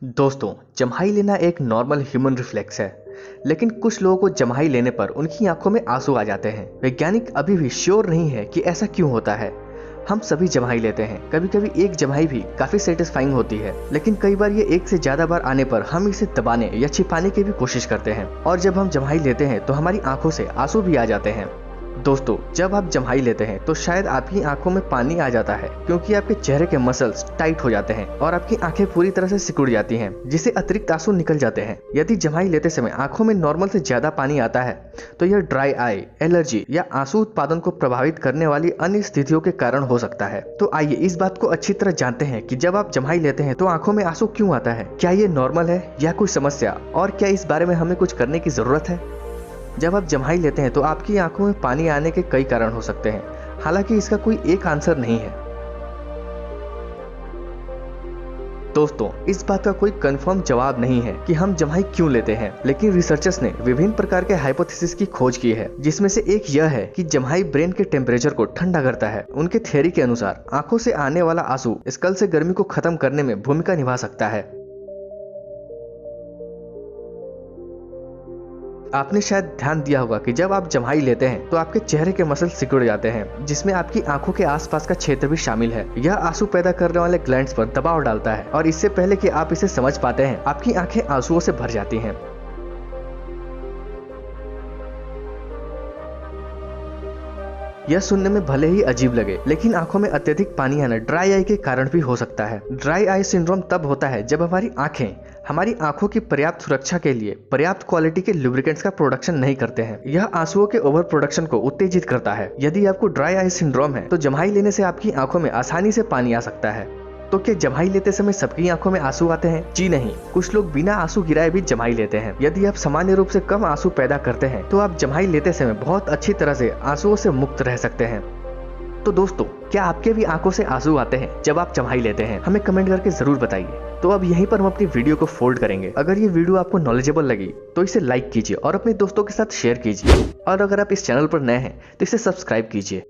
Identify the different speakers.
Speaker 1: दोस्तों, जम्हाई लेना एक नॉर्मल ह्यूमन रिफ्लेक्स है, लेकिन कुछ लोगों को जम्हाई लेने पर उनकी आंखों में आंसू आ जाते हैं। वैज्ञानिक अभी भी श्योर नहीं है कि ऐसा क्यों होता है। हम सभी जम्हाई लेते हैं, कभी कभी एक जम्हाई भी काफी सेटिस्फाइंग होती है, लेकिन कई बार ये एक से ज्यादा बार आने पर हम इसे दबाने या छिपाने की भी कोशिश करते हैं, और जब हम जम्हाई लेते हैं तो हमारी आंखों से आंसू भी आ जाते हैं। दोस्तों, जब आप जम्हाई लेते हैं तो शायद आपकी आंखों में पानी आ जाता है, क्योंकि आपके चेहरे के मसल्स टाइट हो जाते हैं और आपकी आंखें पूरी तरह से सिकुड़ जाती हैं, जिससे अतिरिक्त आंसू निकल जाते हैं। यदि जम्हाई लेते समय आंखों में नॉर्मल से ज्यादा पानी आता है तो यह ड्राई आई, एलर्जी या आंसू उत्पादन को प्रभावित करने वाली अन्य स्थितियों के कारण हो सकता है। तो आइए इस बात को अच्छी तरह जानते हैं कि जब आप जम्हाई लेते हैं तो आंखों में आंसू क्यों आता है, क्या ये नॉर्मल है या कोई समस्या, और क्या इस बारे में हमें कुछ करने की जरूरत है। जब आप जम्हाई लेते हैं तो आपकी आंखों में पानी आने के कई कारण हो सकते हैं, हालांकि इसका कोई एक आंसर नहीं है। दोस्तों, इस बात का कोई कंफर्म जवाब नहीं है कि हम जम्हाई क्यों लेते हैं, लेकिन रिसर्चर्स ने विभिन्न प्रकार के हाइपोथेसिस की खोज की है, जिसमें से एक यह है कि जम्हाई ब्रेन के टेम्परेचर को ठंडा करता है। उनके थ्योरी के अनुसार आंखों से आने वाला आंसू स्कल से गर्मी को खत्म करने में भूमिका निभा सकता है। आपने शायद ध्यान दिया होगा कि जब आप जम्हाई लेते हैं तो आपके चेहरे के मसल सिकुड़ जाते हैं, जिसमें आपकी आंखों के आसपास का क्षेत्र भी शामिल है। यह आंसू पैदा करने वाले ग्लैंड्स पर दबाव डालता है, और इससे पहले कि आप इसे समझ पाते हैं, आपकी आंखें आंसुओं से भर जाती हैं। यह सुनने में भले ही अजीब लगे, लेकिन आंखों में अत्यधिक पानी आना ड्राई आई के कारण भी हो सकता है। ड्राई आई सिंड्रोम तब होता है जब हमारी आंखों की पर्याप्त सुरक्षा के लिए पर्याप्त क्वालिटी के लुब्रिकेंट्स का प्रोडक्शन नहीं करते हैं। यह आंसुओं के ओवर प्रोडक्शन को उत्तेजित करता है। यदि आपको ड्राई आई सिंड्रोम है तो जम्हाई लेने से आपकी आंखों में आसानी से पानी आ सकता है। तो क्या जम्हाई लेते समय सबकी आंखों में आंसू आते हैं? जी नहीं, कुछ लोग बिना आंसू गिराए भी जम्हाई लेते हैं। यदि आप सामान्य रूप से कम आंसू पैदा करते हैं तो आप जम्हाई लेते समय बहुत अच्छी तरह से आंसुओं से मुक्त रह सकते हैं। तो दोस्तों, क्या आपके भी आंखों से आंसू आते हैं जब आप जम्हाई लेते हैं? हमें कमेंट करके जरूर बताइए। तो अब यहीं पर हम अपनी वीडियो को फोल्ड करेंगे। अगर ये वीडियो आपको नॉलेजेबल लगी तो इसे लाइक कीजिए और अपने दोस्तों के साथ शेयर कीजिए, और अगर आप इस चैनल पर नए हैं तो इसे सब्सक्राइब कीजिए।